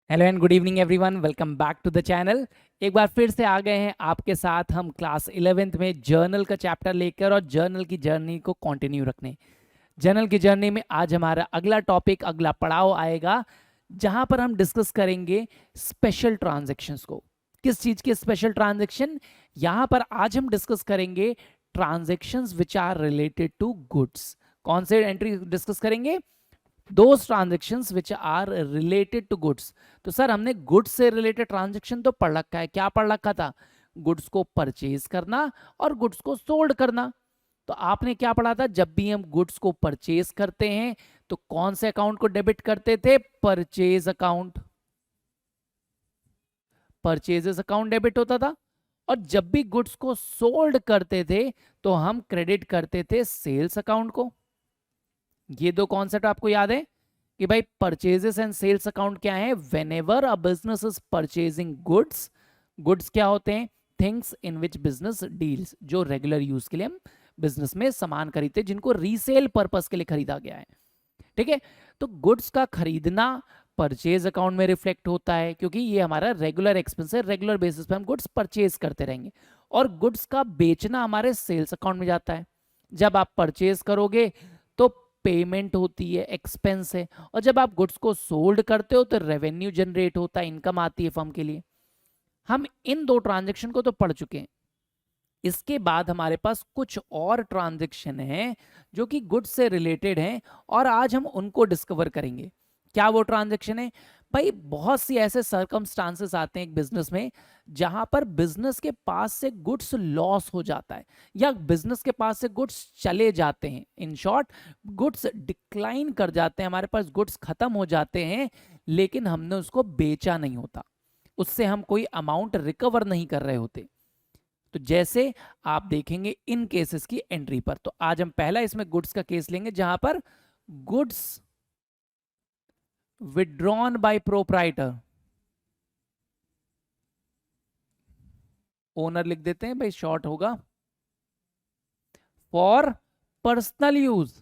Hello and good evening everyone, welcome back to the channel. एक बार फिर से आ गए हैं आपके साथ हम क्लास 11th में जर्नल का चैप्टर लेकर और जर्नल की जर्नी को कंटिन्यू रखने। जर्नल की जर्नी में आज हमारा अगला टॉपिक, अगला पड़ाव आएगा जहां पर हम डिस्कस करेंगे स्पेशल ट्रांजैक्शंस को। किस चीज के स्पेशल ट्रांजैक्शन? यहां पर आज हम डिस्कस करेंगे transactions which are related to goods. कौन से एंट्री डिस्कस करेंगे? Those transactions which are related to goods. तो सर हमने गुड्स से रिलेटेड ट्रांजेक्शन तो पढ़ रखा है। क्या पढ़ रखा था? गुड्स को परचेज करना और गुड्स को सोल्ड करना। तो आपने क्या पढ़ा था? जब भी हम गुड्स को परचेज करते हैं तो कौन से अकाउंट को डेबिट करते थे? Purchase account. Purchases account debit होता था। और जब भी गुड्स को सोल्ड करते थे तो हम क्रेडिट करते थे सेल्स अकाउंट को। ये दो कॉन्सेप्ट आपको याद है कि भाई परचेजेस एंड सेल्स अकाउंट क्या है? Whenever a business is purchasing goods, goods क्या होते हैं? Things in which business deals, जो रेगुलर यूज के लिए हम बिजनेस में सामान खरीदते, जिनको रीसेल पर्पस के लिए खरीदा गया है। ठीक है, तो गुड्स का खरीदना परचेज अकाउंट में रिफ्लेक्ट होता है क्योंकि ये हमारा रेगुलर एक्सपेंस है। रेगुलर बेसिस पे हम गुड्स परचेज करते रहेंगे। और गुड्स का बेचना हमारे सेल्स अकाउंट में जाता है। जब आप परचेज करोगे तो पेमेंट होती है, एक्सपेंस है। और जब आप गुड्स को सोल्ड करते हो तो रेवेन्यू जनरेट होता है, इनकम आती है फर्म के लिए। हम इन दो ट्रांजेक्शन को तो पढ़ चुके हैं। इसके बाद हमारे पास कुछ और ट्रांजेक्शन है जो कि गुड्स से रिलेटेड हैं और आज हम उनको डिस्कवर करेंगे। क्या वो ट्रांजेक्शन है? भाई बहुत सी ऐसे सर्कमस्टांसेस आते हैं एक बिजनेस में जहां पर बिजनेस के पास से गुड्स लॉस हो जाता है या बिजनेस के पास से गुड्स चले जाते हैं। इन शॉर्ट, गुड्स डिक्लाइन कर जाते हैं, हमारे पास गुड्स खत्म हो जाते हैं लेकिन हमने उसको बेचा नहीं होता, उससे हम कोई अमाउंट रिकवर नहीं कर रहे होते। तो जैसे आप देखेंगे इन केसेस की एंट्री पर। तो आज हम पहला इसमें गुड्स का केस लेंगे जहां पर goods withdrawn bye proprietor, owner लिख देते हैं भाई, शॉर्ट होगा, फॉर पर्सनल यूज।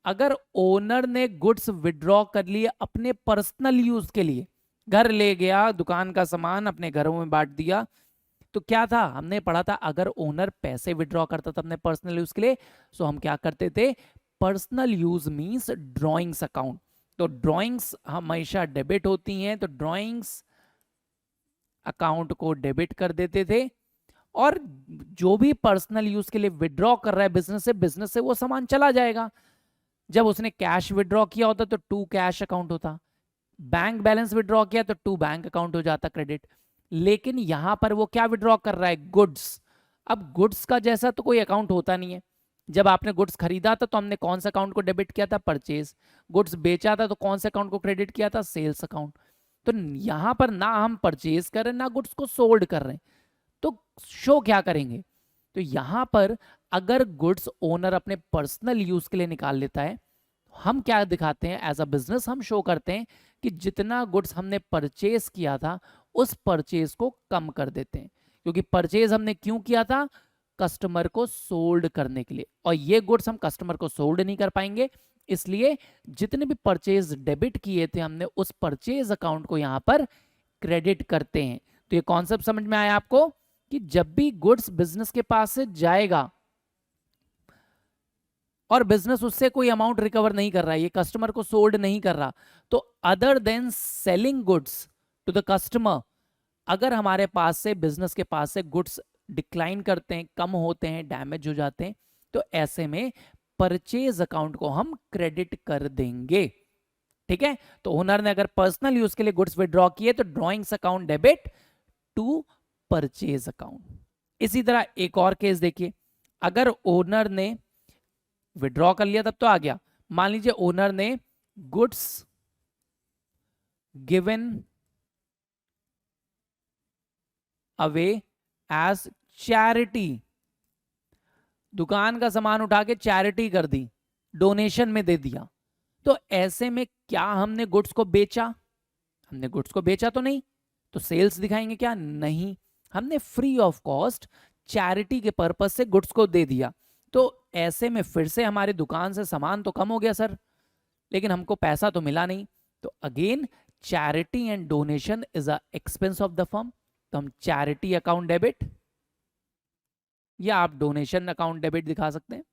अगर ओनर ने गुड्स विड्रॉ कर लिए अपने पर्सनल यूज के लिए, घर ले गया, दुकान का सामान अपने घरों में बांट दिया, तो क्या था? हमने पढ़ा था अगर ओनर पैसे विड्रॉ करता था अपने पर्सनल यूज के लिए तो हम क्या करते थे? Personal use means drawings account. तो ड्रॉइंग्स हमेशा डेबिट होती हैं, तो ड्रॉइंग्स अकाउंट को डेबिट कर देते थे। और जो भी पर्सनल यूज के लिए विड्रॉ कर रहा है बिजनेस से वो सामान चला जाएगा। जब उसने कैश विड्रॉ किया होता तो टू कैश अकाउंट होता, बैंक बैलेंस विड्रॉ किया तो टू बैंक अकाउंट हो जाता क्रेडिट। लेकिन यहां पर वो क्या विड्रॉ कर रहा है? गुड्स। अब गुड्स का जैसा तो कोई अकाउंट होता नहीं है। जब आपने गुड्स खरीदा था तो हमने कौन सा अकाउंट को डेबिट किया था? परचेज। गुड्स बेचा था तो कौन से अकाउंट को क्रेडिट किया था? Sales account. तो यहां पर ना हम परचेज कर रहे हैं ना गुड्स को सोल्ड कर रहे हैं, तो शो क्या करेंगे? तो यहां पर अगर गुड्स ओनर अपने पर्सनल यूज के लिए निकाल लेता है, हम क्या दिखाते हैं? एज अ बिजनेस हम शो करते हैं कि जितना गुड्स हमने परचेज किया था उस परचेज को कम कर देते हैं। क्योंकि परचेज हमने क्यों किया था? कस्टमर को सोल्ड करने के लिए, और ये गुड्स हम कस्टमर को सोल्ड नहीं कर पाएंगे, इसलिए जितने भी परचेज डेबिट किए थे हमने उस परचेज अकाउंट को यहां पर क्रेडिट करते हैं। तो ये कॉन्सेप्ट समझ में आया आपको कि जब भी गुड्स बिजनेस के पास से जाएगा और बिजनेस उससे कोई अमाउंट रिकवर नहीं कर रहा है, ये कस्टमर को सोल्ड नहीं कर रहा, तो other than selling goods to the customer, अगर हमारे पास से बिजनेस के पास से गुड्स डिक्लाइन करते हैं, कम होते हैं, डैमेज हो जाते हैं, तो ऐसे में परचेज अकाउंट को हम क्रेडिट कर देंगे। ठीक है, तो ओनर ने अगर पर्सनल यूज के लिए गुड्स विड्रॉ किए तो drawings account debit to purchase account. इसी तरह एक और केस देखिए, अगर ओनर ने विड्रॉ कर लिया तब तो आ गया। मान लीजिए ओनर ने goods given away as charity, दुकान का सामान उठा के चैरिटी कर दी, डोनेशन में दे दिया, तो ऐसे में क्या हमने गुड्स को बेचा? हमने गुड्स को बेचा तो नहीं, तो सेल्स दिखाएंगे क्या? नहीं, हमने फ्री ऑफ कॉस्ट चैरिटी के पर्पस से गुड्स को दे दिया। तो ऐसे में फिर से हमारी दुकान से सामान तो कम हो गया सर। लेकिन हमको पैसा तो मिला नहीं। तो again charity and donation is a expense of the firm, तो हम चैरिटी अकाउंट डेबिट या आप डोनेशन अकाउंट डेबिट दिखा सकते हैं।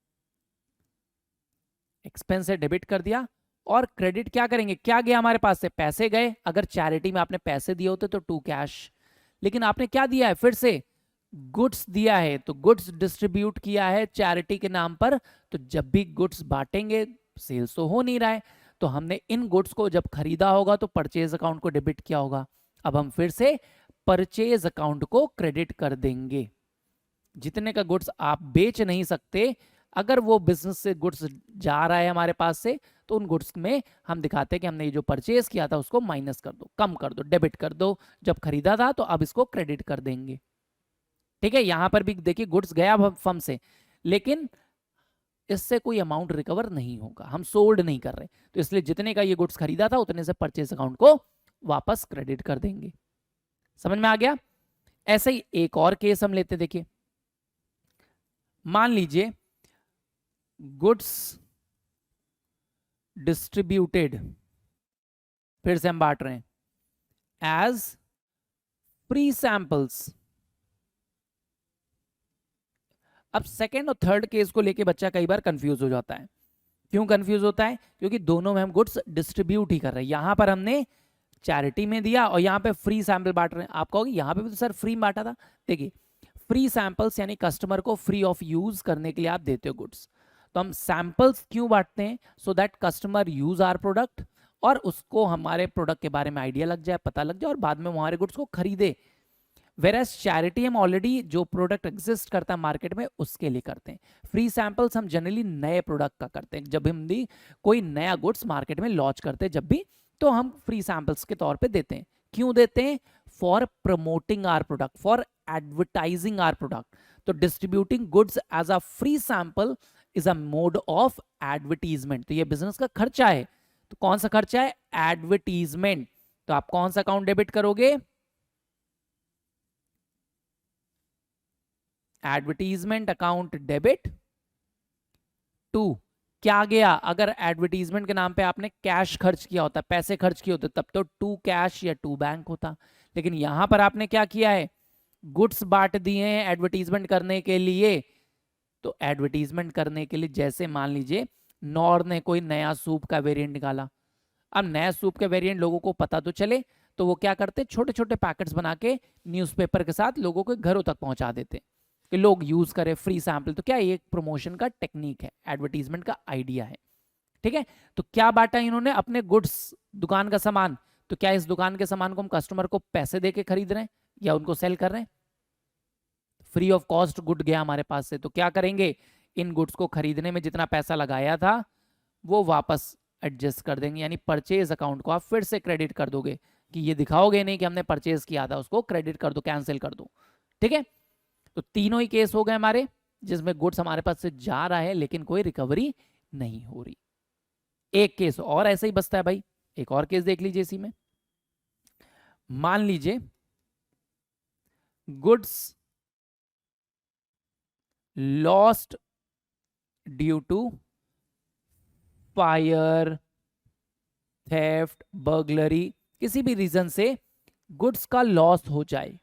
एक्सपेंस से डेबिट कर दिया, और क्रेडिट क्या करेंगे, क्या गया हमारे पास से, पैसे गए। अगर चैरिटी में आपने पैसे दिए होते तो टू कैश, लेकिन आपने क्या दिया है, फिर से गुड्स दिया है, तो गुड्स डिस्ट्रीब्यूट किया है चैरिटी के नाम पर। तो जब भी गुड्स बांटेंगे, सेल्स तो हो नहीं रहा है, तो हमने इन गुड्स को जब खरीदा होगा तो परचेज अकाउंट को डेबिट किया होगा। अब हम फिर से परचेज अकाउंट को क्रेडिट कर देंगे। जितने का गुड्स आप बेच नहीं सकते, अगर वो बिजनेस से गुड्स जा रहा है हमारे पास से, तो उन गुड्स में हम दिखाते हैं कि हमने ये जो परचेज किया था उसको माइनस कर दो, कम कर दो, डेबिट कर दो। जब खरीदा था तो अब इसको क्रेडिट कर देंगे। ठीक है, यहां पर भी देखिए गुड्स गया फर्म से, लेकिन इससे कोई अमाउंट रिकवर नहीं होगा, हम सोल्ड नहीं कर रहे, तो इसलिए जितने का ये गुड्स खरीदा था उतने से परचेज अकाउंट को वापस क्रेडिट कर देंगे। समझ में आ गया। ऐसे ही एक और केस हम लेते, देखिए मान लीजिए गुड्स डिस्ट्रीब्यूटेड, फिर से हम बांट रहे हैं एज फ्री सैंपल्स। अब सेकेंड और थर्ड केस को लेके बच्चा कई बार कंफ्यूज हो जाता है। क्यों कंफ्यूज होता है, क्योंकि दोनों में हम गुड्स डिस्ट्रीब्यूट ही कर रहे हैं। यहां पर हमने चैरिटी में दिया और यहां पे फ्री सैंपल बांट रहे हैं। आप कहोगे यहां पे भी तो सर फ्री बांटा था। देखिए फ्री सैंपल्स यानी कस्टमर को फ्री ऑफ यूज करने के लिए आप देते हो गुड्स, तो हम सैंपल्स क्यों बांटते हैं, so that customer use our product और उसको हमारे प्रोडक्ट के बारे में आइडिया लग जाए, पता लग जाए, और बाद में हमारे गुड्स को खरीदे। वेरएस चैरिटी हम ऑलरेडी जो प्रोडक्ट एग्जिस्ट करता है मार्केट में उसके लिए करते हैं। फ्री सैंपल्स हम जनरली नए प्रोडक्ट का करते हैं, जब हम भी कोई नया गुड्स मार्केट में लॉन्च करते हैं जब भी, तो हम फ्री सैंपल्स के तौर पे देते हैं। क्यों देते हैं, for promoting our product, for advertising our product. तो distributing goods as a free sample is a mode of advertisement. तो ये बिजनेस का खर्चा है। तो कौन सा खर्चा है, एडवर्टीजमेंट। तो आप कौन सा अकाउंट डेबिट करोगे, एडवर्टीजमेंट अकाउंट डेबिट टू। क्या गया, अगर एडवर्टीजमेंट के नाम पे आपने कैश खर्च किया होता, पैसे खर्च किए होते, तब तो टू कैश या टू बैंक होता। लेकिन यहां पर आपने क्या किया है, गुड्स बांट दिए हैं एडवर्टीजमेंट करने के लिए। तो एडवर्टीजमेंट करने के लिए, जैसे मान लीजिए नॉर ने कोई नया सूप का वेरिएंट निकाला। अब नया सूप का वेरिएंट लोगों को पता तो चले, तो वो क्या करते, छोटे छोटे पैकेट्स बना के न्यूज़पेपर के साथ लोगों के घरों तक पहुंचा देते कि लोग यूज करें फ्री सैंपल। तो क्या ये एक प्रमोशन का टेक्निक है, एडवर्टीजमेंट का आइडिया है। ठीक है, तो क्या बांटा इन्होंने, अपने गुड्स, दुकान का सामान। तो क्या इस दुकान के सामान को हम कस्टमर को पैसे देके खरीद रहे हैं या उनको सेल कर रहे हैं, फ्री ऑफ कॉस्ट गुड गया हमारे पास से। तो क्या करेंगे, इन गुड्स को खरीदने में जितना पैसा लगाया था वो वापस एडजस्ट कर देंगे, यानी परचेज अकाउंट को आप फिर से क्रेडिट कर दोगे, कि ये दिखाओगे नहीं कि हमने परचेज किया था, उसको क्रेडिट कर दो, कैंसिल कर दो। ठीक है, तो तीनों ही केस हो गए हमारे, जिसमें गुड्स हमारे पास से जा रहा है लेकिन कोई रिकवरी नहीं हो रही। एक केस और ऐसे ही बचता है भाई, एक और केस देख लीजिए इसी में। मान लीजिए goods lost due to fire, theft, burglary, किसी भी रीजन से गुड्स का लॉस हो जाए,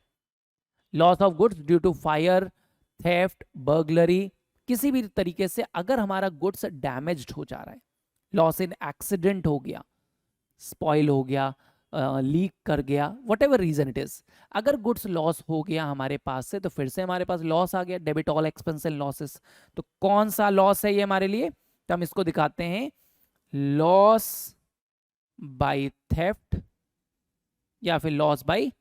loss of goods due to fire, theft, burglary, किसी भी तरीके से अगर हमारा गुड्स डैमेज्ड हो जा रहा है, लॉस इन एक्सीडेंट हो गया, स्पॉइल हो गया, लीक कर गया, whatever reason it is, अगर गुड्स लॉस हो गया हमारे पास से, तो फिर से हमारे पास लॉस आ गया, debit all expense and losses. तो कौन सा लॉस है ये हमारे लिए, तो हम इसको दिखाते हैं लॉस बाय थेफ्ट या फिर लॉस बाय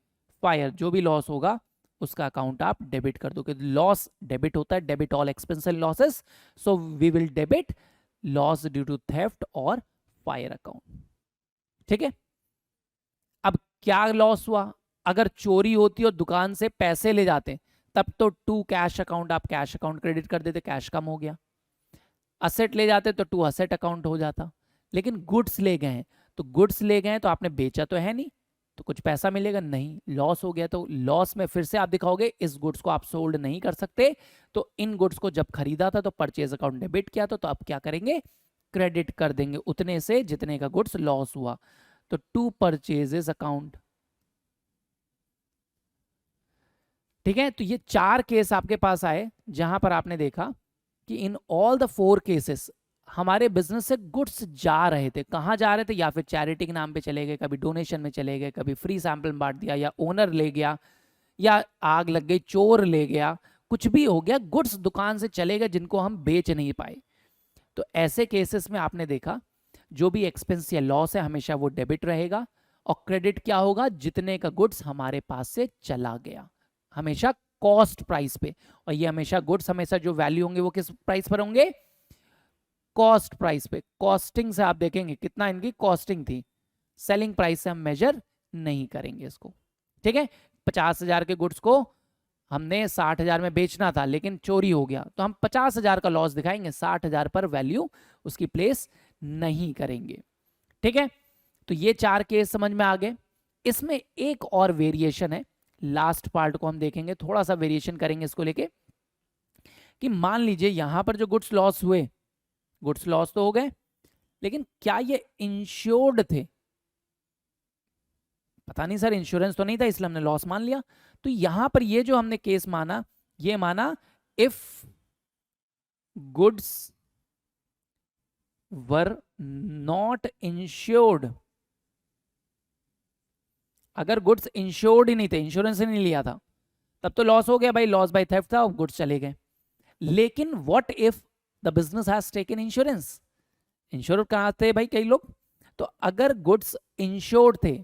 फायर, जो भी लॉस होगा उसका अकाउंट आप डेबिट कर दो, क्योंकि लॉस डेबिट होता है, debit all expense and losses, so we will debit loss due to theft और फायर अकाउंट। ठीक है, अब क्या लॉस हुआ, अगर चोरी होती और दुकान से पैसे ले जाते तब तो टू कैश अकाउंट, आप कैश अकाउंट क्रेडिट कर देते, कैश कम हो गया। असेट ले जाते तो टू असेट अकाउंट हो जाता, लेकिन गुड्स ले गए हैं, तो गुड्स ले गए तो आपने बेचा तो है नहीं, तो कुछ पैसा मिलेगा नहीं, लॉस हो गया। तो लॉस में फिर से आप दिखाओगे इस गुड्स को आप सोल्ड नहीं कर सकते, तो इन गुड्स को जब खरीदा था तो परचेज अकाउंट डेबिट किया था, तो अब क्या करेंगे, क्रेडिट कर देंगे उतने से जितने का गुड्स लॉस हुआ। तो टू परचेजेस अकाउंट। ठीक है, तो ये 4 केस आपके पास आए जहां पर आपने देखा कि इन ऑल द 4 केसेस हमारे बिजनेस से गुड्स जा रहे थे। कहां जा रहे थे? या फिर चैरिटी के नाम पे चले गए, कभी डोनेशन में चले गए, कभी फ्री सैंपल बांट दिया, या ओनर ले गया, या आग लग गई, चोर ले गया, कुछ भी हो गया, गुड्स दुकान से चले गए जिनको हम बेच नहीं पाए। तो ऐसे केसेस में आपने देखा जो भी एक्सपेंस या लॉस है हमेशा वो डेबिट रहेगा, और क्रेडिट क्या होगा? जितने का गुड्स हमारे पास से चला गया, हमेशा कॉस्ट प्राइस पे। और ये हमेशा गुड्स हमेशा जो वैल्यू होंगे वो किस प्राइस पर होंगे? कॉस्ट प्राइस पे। कॉस्टिंग से आप देखेंगे कितना इनकी कॉस्टिंग थी, सेलिंग प्राइस से हम मेजर नहीं करेंगे इसको। ठीक है, 50,000 के गुड्स को हमने 60,000 में बेचना था लेकिन चोरी हो गया, तो हम 50,000 का लॉस दिखाएंगे, 60,000 पर वैल्यू उसकी प्लेस नहीं करेंगे। ठीक है, तो ये 4 केस समझ में आ गए। इसमें एक और वेरिएशन है, लास्ट पार्ट को हम देखेंगे, थोड़ा सा वेरिएशन करेंगे इसको लेके, कि मान लीजिए यहां पर जो गुड्स लॉस हुए, गुड्स लॉस तो हो गए, लेकिन क्या ये इंश्योर्ड थे? पता नहीं सर, इंश्योरेंस तो नहीं था इसलिए हमने लॉस मान लिया। तो यहां पर ये जो हमने केस माना, ये माना if goods were not insured. अगर गुड्स इंश्योर्ड ही नहीं थे, इंश्योरेंस ही नहीं लिया था, तब तो लॉस हो गया भाई, लॉस बाय थेफ्ट था, गुड्स चले गए। लेकिन what if the business has taken insurance? Ensure कराते भाई कई लोग। तो अगर गुड्स इंश्योर्ड थे,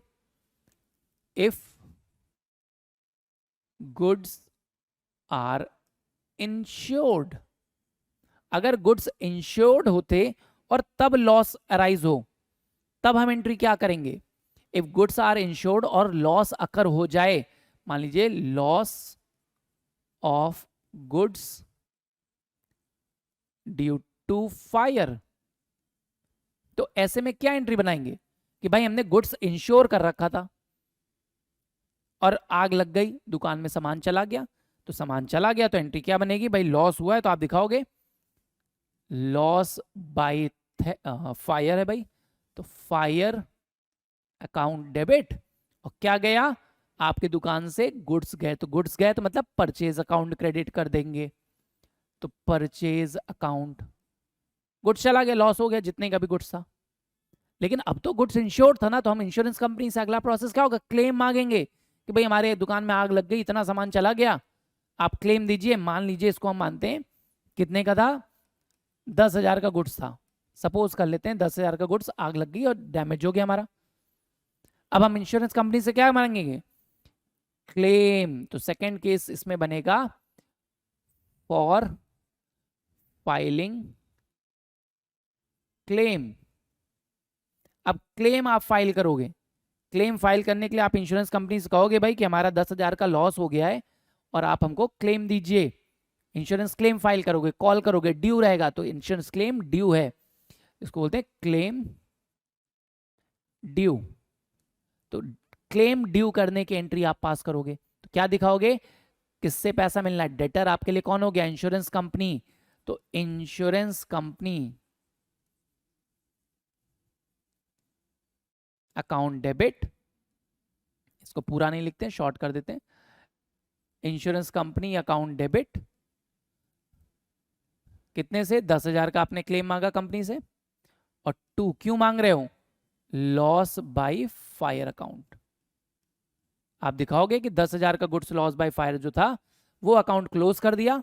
इफ गुड्स आर इंश्योर्ड, अगर गुड्स इंश्योर्ड होते और तब लॉस अराइज हो, तब हम एंट्री क्या करेंगे? इफ गुड्स आर इंश्योर्ड और लॉस अकर हो जाए, मान लीजिए loss of goods due to fire, तो ऐसे में क्या एंट्री बनाएंगे कि भाई हमने गुड्स इंश्योर कर रखा था और आग लग गई, दुकान में सामान चला गया, तो सामान चला गया तो एंट्री क्या बनेगी? भाई लॉस हुआ है तो आप दिखाओगे लॉस बाय फायर है भाई, तो फायर अकाउंट डेबिट, और क्या गया? आपकी दुकान से गुड्स गए, तो गुड्स गए तो मतलब परचेज अकाउंट क्रेडिट कर देंगे, तो परचेज अकाउंट, गुड्स चला गया, लॉस हो गया जितने का भी गुड्स था। लेकिन अब तो गुड्स इंश्योर्ड था ना, तो हम इंश्योरेंस कंपनी से अगला प्रोसेस क्या होगा? क्लेम मांगेंगे कि भाई हमारे दुकान में आग लग गई, इतना सामान चला गया, आप क्लेम दीजिए। मान लीजिए इसको हम मानते हैं कितने का था? 10,000 का गुड्स था, सपोज कर लेते हैं 10,000 का गुड्स, आग लग गई और डैमेज हो गया हमारा। अब हम इंश्योरेंस कंपनी से क्या मांगेंगे? क्लेम। तो सेकंड केस इसमें बनेगा फॉर फाइलिंग क्लेम। अब क्लेम आप फाइल करोगे, क्लेम फाइल करने के लिए आप इंश्योरेंस कंपनी से कहोगे भाई कि हमारा 10,000 का लॉस हो गया है और आप हमको क्लेम दीजिए। इंश्योरेंस क्लेम फाइल करोगे, कॉल करोगे, ड्यू रहेगा, तो इंश्योरेंस क्लेम ड्यू है, इसको बोलते हैं क्लेम ड्यू। तो क्लेम ड्यू करने की एंट्री आप पास करोगे, तो क्या दिखाओगे? किससे पैसा मिलना है? डेटर आपके लिए कौन हो गया? Insurance company. तो इंश्योरेंस कंपनी अकाउंट डेबिट, इसको पूरा नहीं लिखते, शॉर्ट कर देते हैं, इंश्योरेंस कंपनी अकाउंट डेबिट, कितने से? 10,000 का आपने क्लेम मांगा कंपनी से, और टू क्यों मांग रहे हो? Loss by fire account. आप दिखाओगे कि 10,000 का गुड्स लॉस बाय फायर जो था वो अकाउंट क्लोज कर दिया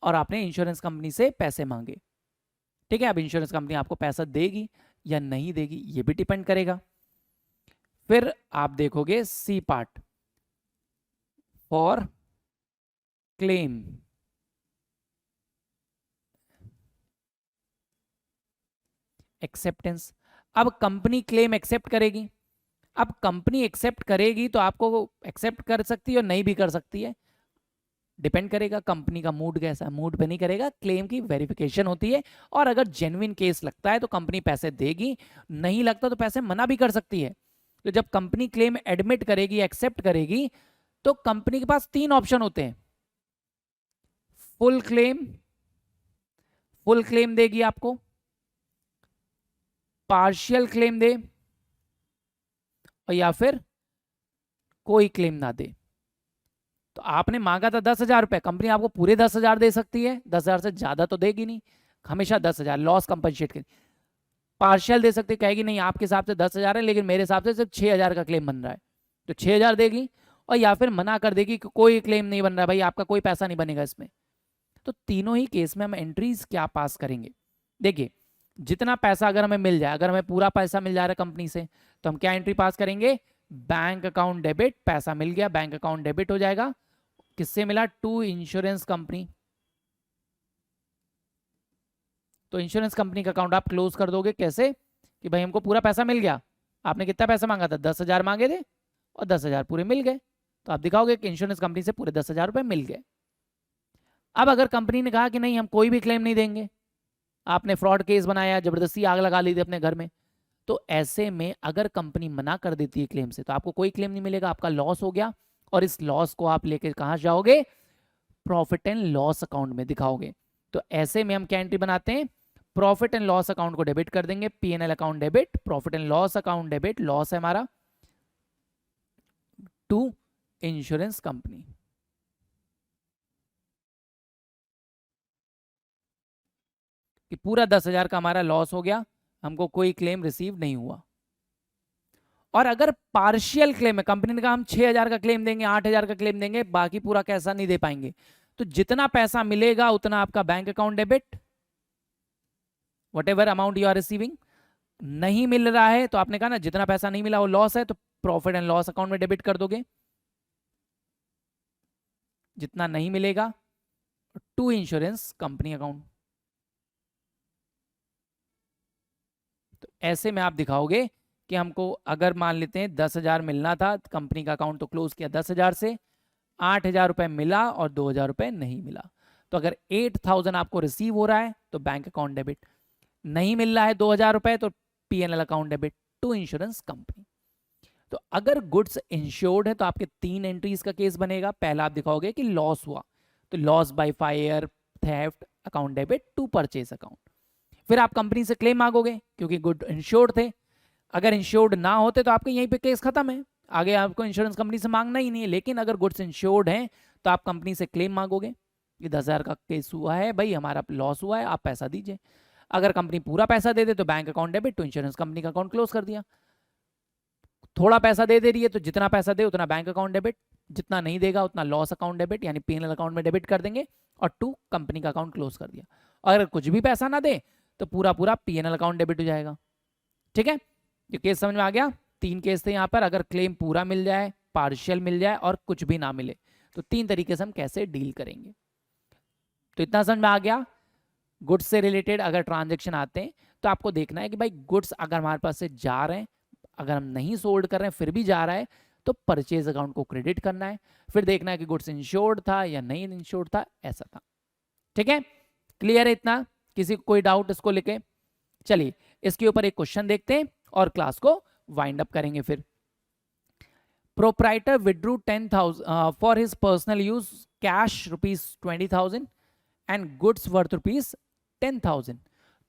और आपने इंश्योरेंस कंपनी से पैसे मांगे। ठीक है, अब इंश्योरेंस कंपनी आपको पैसा देगी या नहीं देगी ये भी डिपेंड करेगा। फिर आप देखोगे C part, for claim. Acceptance. अब कंपनी क्लेम एक्सेप्ट करेगी, अब कंपनी एक्सेप्ट करेगी तो आपको एक्सेप्ट कर सकती है और नहीं भी कर सकती है, डिपेंड करेगा कंपनी का मूड कैसा है। मूड पे नहीं करेगा, क्लेम की वेरिफिकेशन होती है, और अगर जेन्युइन केस लगता है तो कंपनी पैसे देगी, नहीं लगता तो पैसे मना भी कर सकती है। तो जब कंपनी क्लेम एडमिट करेगी, एक्सेप्ट करेगी, तो कंपनी के पास 3 ऑप्शन होते हैं। फुल क्लेम, फुल क्लेम देगी आपको, पार्शियल क्लेम दे और या फिर कोई क्लेम ना दे। तो आपने मांगा था 10,000 रुपए, कंपनी आपको पूरे 10,000 दे सकती है, 10,000 से ज्यादा तो देगी नहीं, हमेशा 10,000 लॉस कंपनसेट के। पार्शियल दे सकती, कहेगी नहीं आपके हिसाब से 10,000 है लेकिन मेरे हिसाब से सिर्फ 6,000 का क्लेम बन रहा है, तो 6,000 देगी। और या फिर मना कर देगी कि कोई क्लेम नहीं बन रहा भाई, आपका कोई पैसा नहीं बनेगा इसमें। तो तीनों ही केस में हम एंट्रीज क्या पास करेंगे? देखिए, जितना पैसा अगर हमें मिल जाए, अगर हमें पूरा पैसा मिल जा रहा है कंपनी से, तो हम क्या एंट्री पास करेंगे? बैंक अकाउंट डेबिट, पैसा मिल गया, बैंक अकाउंट डेबिट हो जाएगा। किससे मिला? To insurance company. तो इंश्योरेंस कंपनी का अकाउंट आप क्लोज कर दोगे। कैसे? कि भाई हमको पूरा पैसा मिल गया, आपने कितना पैसा मांगा था? 10,000 मांगे थे और 10,000 पूरे मिल गए, तो आप दिखाओगे कि इंश्योरेंस कंपनी से पूरे 10,000 रुपए मिल गए। अब अगर कंपनी ने कहा कि नहीं हम कोई भी क्लेम नहीं देंगे, आपने फ्रॉड केस बनाया, जबरदस्ती आग लगा ली थी अपने घर में, तो ऐसे में अगर कंपनी मना कर देती है क्लेम से, तो आपको कोई क्लेम नहीं मिलेगा, आपका लॉस हो गया। और इस लॉस को आप लेकर कहां जाओगे? प्रॉफिट एंड लॉस अकाउंट में दिखाओगे। तो ऐसे में हम क्या एंट्री बनाते हैं? प्रॉफिट एंड लॉस अकाउंट को डेबिट कर देंगे, PNL account debit, profit and loss account debit, loss है हमारा, टू इंश्योरेंस कंपनी। कि पूरा 10,000 का हमारा लॉस हो गया, हमको कोई क्लेम रिसीव नहीं हुआ। और अगर पार्शियल क्लेम है, कंपनी ने कहा हम 6,000 का क्लेम देंगे, 8,000 का क्लेम देंगे, बाकी पूरा कैसा नहीं दे पाएंगे, तो जितना पैसा मिलेगा उतना आपका bank account debit, whatever amount you are receiving. नहीं मिल रहा है तो आपने कहा ना जितना पैसा नहीं मिला वो लॉस है, तो प्रॉफिट एंड लॉस अकाउंट में डेबिट कर दोगे जितना नहीं मिलेगा, टू इंश्योरेंस कंपनी अकाउंट। तो ऐसे में आप दिखाओगे कि हमको अगर मान लेते हैं 10,000 मिलना था, कंपनी का अकाउंट तो क्लोज किया 10,000 से, 8,000 रुपए मिला और 2,000 रुपए नहीं मिला। तो अगर 8,000 आपको रिसीव हो रहा है तो बैंक अकाउंट डेबिट, नहीं मिल रहा है 2,000 रुपए तो PNL account debit to insurance company. तो अगर गुड्स इंश्योर्ड है तो आपके 3 एंट्रीज का केस बनेगा। पहला आप दिखाओगे कि लॉस हुआ, तो loss by fire, theft, account debit to purchase account. फिर आप कंपनी से क्लेम मांगोगे क्योंकि गुड इंश्योर्ड थे। अगर इंश्योर्ड ना होते तो आपके यहीं पे केस खत्म है, आगे आपको इंश्योरेंस कंपनी से मांगना ही नहीं है। लेकिन अगर गुड्स इंश्योर्ड हैं तो आप कंपनी से क्लेम मांगोगे कि 10,000 का केस हुआ है भाई, हमारा लॉस हुआ है, आप पैसा दीजिए। अगर कंपनी पूरा पैसा दे दे तो बैंक अकाउंट डेबिट, तो इंश्योरेंस कंपनी का अकाउंट क्लोज कर दिया। थोड़ा पैसा दे रही है तो जितना पैसा दे उतना बैंक अकाउंट डेबिट, जितना नहीं देगा उतना लॉस अकाउंट डेबिट, यानी पीएनएल अकाउंट में डेबिट कर देंगे और टू कंपनी का अकाउंट क्लोज कर दिया। और अगर कुछ भी पैसा ना दे तो पूरा पूरा पीएनएल अकाउंट डेबिट हो जाएगा। ठीक है, ये केस समझ में आ गया? 3 केस थे यहाँ पर, अगर क्लेम पूरा मिल जाए, पार्शियल मिल जाए और कुछ भी ना मिले, तो 3 तरीके से हम कैसे डील करेंगे। तो इतना समझ में आ गया? गुड्स से रिलेटेड अगर ट्रांजेक्शन आते हैं तो आपको देखना है कि भाई गुड्स अगर हमारे पास से जा रहे हैं, अगर हम नहीं सोल्ड कर रहे हैं फिर भी जा रहा है, तो परचेज अकाउंट को क्रेडिट करना है। फिर देखना है कि गुड्स इंश्योर्ड था या नहीं इंश्योर्ड था, ऐसा था। ठीक है, क्लियर है इतना? किसी को कोई डाउट इसको लेके? चलिए इसके ऊपर एक क्वेश्चन देखते हैं और क्लास को वाइंड अप करेंगे। फिर proprietor withdrew 10,000 for his personal use, cash ₹20,000 and goods worth ₹10,000।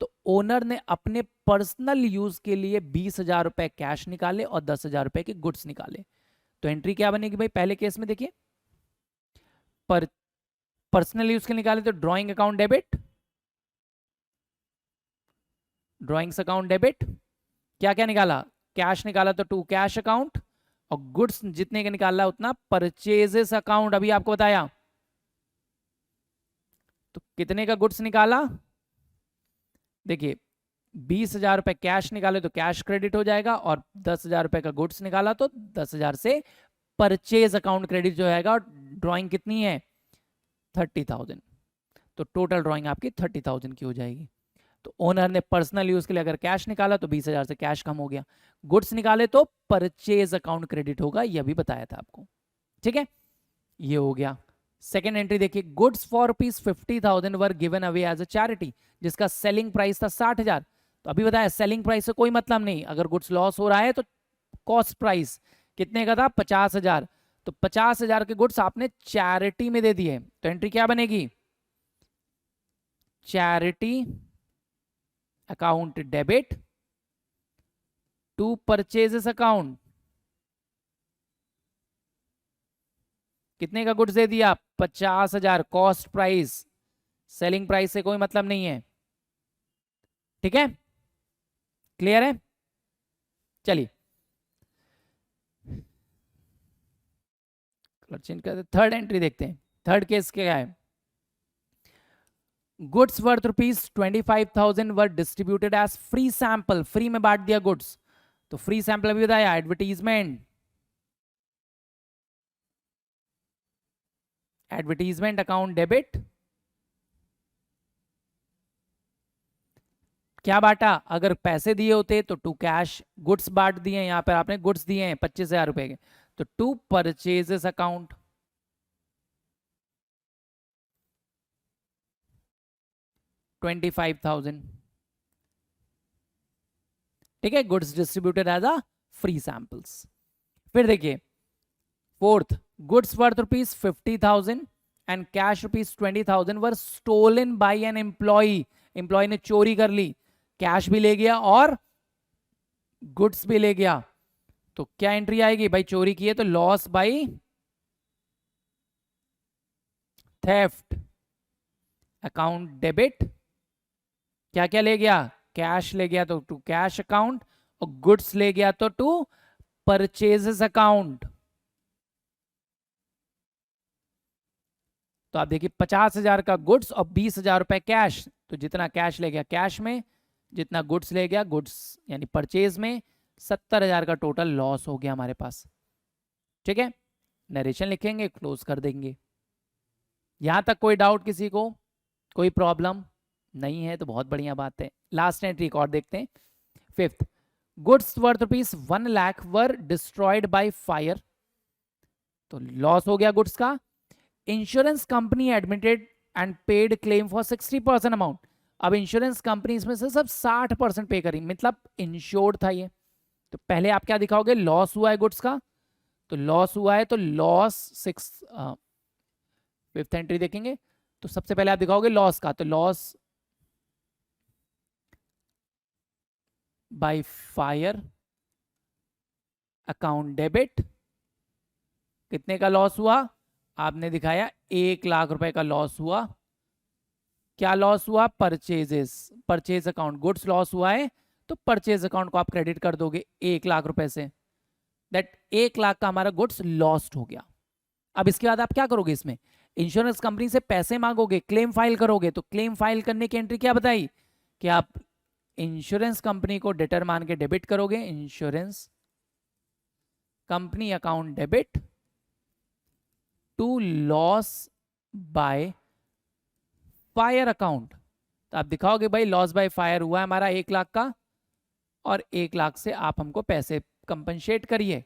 तो ओनर ने अपने पर्सनल यूज के लिए 20,000 रुपए कैश निकाले और 10,000 रुपए के गुड्स निकाले। तो एंट्री क्या बनेगी भाई? पहले केस में देखिए, पर्सनल यूज के निकाले तो drawing account debit, drawings account debit. क्या क्या निकाला? कैश निकाला तो टू कैश अकाउंट, और गुड्स जितने का निकाला उतना परचेजेस अकाउंट। अभी आपको बताया, तो कितने का गुड्स निकाला? देखिए 20,000 रुपए कैश निकाले तो कैश क्रेडिट हो जाएगा, और 10,000 रुपए का गुड्स निकाला तो 10,000 से परचेज अकाउंट क्रेडिट जो आएगा। और ड्रॉइंग कितनी है? 30,000। तो टोटल ड्रॉइंग आपकी 30,000 की हो जाएगी। तो ओनर ने पर्सनल यूज के लिए अगर कैश निकाला तो 20,000 से कैश कम हो गया, गुड्स निकाले तो परचेज अकाउंट क्रेडिट होगा, यह भी बताया था आपको। ठीक है, ये हो गया। सेकेंड एंट्री देखिए, goods for ₹50,000 were given away as a charity, जिसका सेलिंग प्राइस था 60,000। तो अभी बताया सेलिंग प्राइस से कोई मतलब नहीं, अगर गुड्स लॉस हो रहा है तो कॉस्ट प्राइस कितने का था? 50,000। तो 50,000 के गुड्स आपने चैरिटी में दे दिए, तो एंट्री क्या बनेगी? Charity account debit to purchases account, कितने का गुड्स दे दिया? 50,000 कॉस्ट प्राइस, सेलिंग प्राइस से कोई मतलब नहीं है। ठीक है, क्लियर है? चलिए चेंज करते, थर्ड एंट्री देखते हैं। थर्ड केस क्या है? Goods worth ₹25,000 were distributed as free sample, free में बांट दिया गुड्स। तो फ्री सैंपल अभी बताया, एडवर्टीजमेंट, एडवर्टीजमेंट अकाउंट डेबिट, क्या बांटा? अगर पैसे दिए होते तो टू कैश, गुड्स बांट दिए, यहां पर आपने गुड्स दिए हैं 25,000 रुपए के, तो टू परचेजेस अकाउंट, 25,000। ठीक है, goods distributed as a free samples. फिर देखिए fourth, goods worth ₹50,000 and cash ₹20,000 were stolen by an employee, employee ने चोरी कर ली, कैश भी ले गया और गुड्स भी ले गया, तो क्या एंट्री आएगी भाई? चोरी की है तो loss by theft, account debit, क्या क्या ले गया? कैश ले गया तो टू कैश अकाउंट, और गुड्स ले गया तो टू परचेजेस अकाउंट। तो आप देखिए 50,000 का गुड्स और 20,000 रुपए कैश, तो जितना कैश ले गया कैश में, जितना गुड्स ले गया गुड्स यानी परचेज में, 70,000 का टोटल लॉस हो गया हमारे पास। ठीक है, नरेशन लिखेंगे, क्लोज कर देंगे। यहां तक कोई डाउट किसी को, कोई प्रॉब्लम नहीं है तो बहुत बढ़िया बात है। लास्ट एंट्री एक और देखते हैं, fifth, goods worth ₹1 lakh were destroyed by fire, तो लॉस हो गया गुड्स का। Insurance company admitted and paid claim for 60% amount, अब इंश्योरेंस कंपनी इसमें से सब 60% पे करी, मतलब इंश्योर्ड था ये। तो पहले आप क्या दिखाओगे? लॉस हुआ है गुड्स का, तो लॉस हुआ है तो लॉस फिफ्थ एंट्री देखेंगे तो सबसे पहले आप दिखाओगे लॉस का, तो loss by fire account debit, कितने का लॉस हुआ? आपने दिखाया 1 लाख रुपए का लॉस हुआ। क्या लॉस हुआ? Purchases, purchase account, goods loss हुआ है तो परचेज अकाउंट को आप क्रेडिट कर दोगे 1 लाख रुपए से, दैट 1 लाख का हमारा गुड्स लॉस्ट हो गया। अब इसके बाद आप क्या करोगे? इसमें इंश्योरेंस कंपनी से पैसे मांगोगे, क्लेम फाइल करोगे, तो क्लेम फाइल करने की एंट्री क्या बताई कि आप इंश्योरेंस कंपनी को डेटर मान के डेबिट करोगे, insurance company account debit to loss by fire account, तो आप दिखाओगे भाई लॉस बाय फायर हुआ है हमारा 1 लाख का, और 1 लाख से आप हमको पैसे कंपनसेट करिए।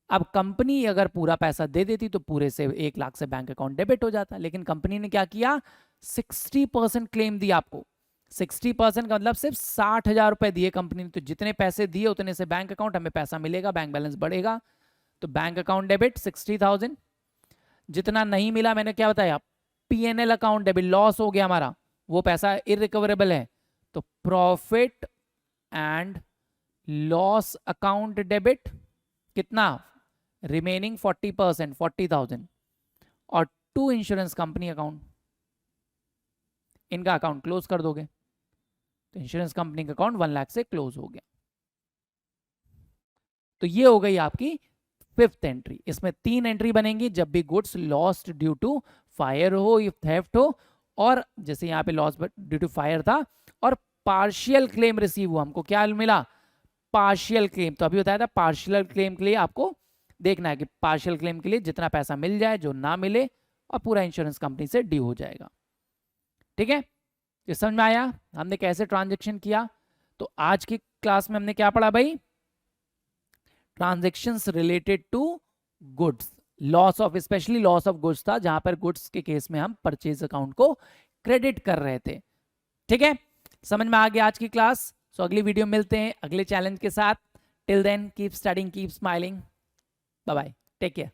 अब कंपनी अगर पूरा पैसा दे देती तो पूरे से 1 लाख से बैंक अकाउंट डेबिट हो जाता, लेकिन कंपनी ने क्या किया? 60% क्लेम दिया आपको। 60% का मतलब सिर्फ 60,000 रुपए दिए कंपनी ने, तो जितने पैसे दिए उतने से बैंक अकाउंट हमें पैसा मिलेगा, बैंक बैलेंस बढ़ेगा, तो बैंक अकाउंट डेबिट 60,000। जितना नहीं मिला मैंने क्या बताया? पीएनएल अकाउंट डेबिट, लॉस हो गया हमारा, वो पैसा इरिकवरेबल है, तो profit and loss account debit, कितना? रिमेनिंग 40%, 40,000, और टू इंश्योरेंस कंपनी अकाउंट, इनका अकाउंट क्लोज कर दोगे, तो इंश्योरेंस कंपनी का अकाउंट 1 लाख से क्लोज हो गया। तो ये हो गई आपकी फिफ्थ एंट्री। इसमें 3 एंट्री बनेंगी जब भी goods lost due to fire हो या थेफ्ट हो, और जैसे यहाँ पे लॉस ड्यू टू फायर था, और पार्शियल क्लेम रिसीव हुआ, हमको क्या मिला? Partial claim. तो अभी बताया था पार्शियल क्लेम के लिए आपको देखना है कि पार्शियल क्लेम के लिए जितना पैसा मिल जाए, जो ना मिले, और पूरा इंश्योरेंस कंपनी से ड्यू हो जाएगा। ठीक है, ये समझ में आया हमने कैसे ट्रांजेक्शन किया? तो आज की क्लास में हमने क्या पढ़ा भाई? Transactions related to goods, loss of, specially loss of goods था, जहां पर गुड्स के केस में हम परचेज अकाउंट को क्रेडिट कर रहे थे। ठीक है, समझ में आ गया आज की क्लास? सो अगली वीडियो मिलते हैं अगले चैलेंज के साथ। Till then keep studying, keep smiling, bye bye, take care.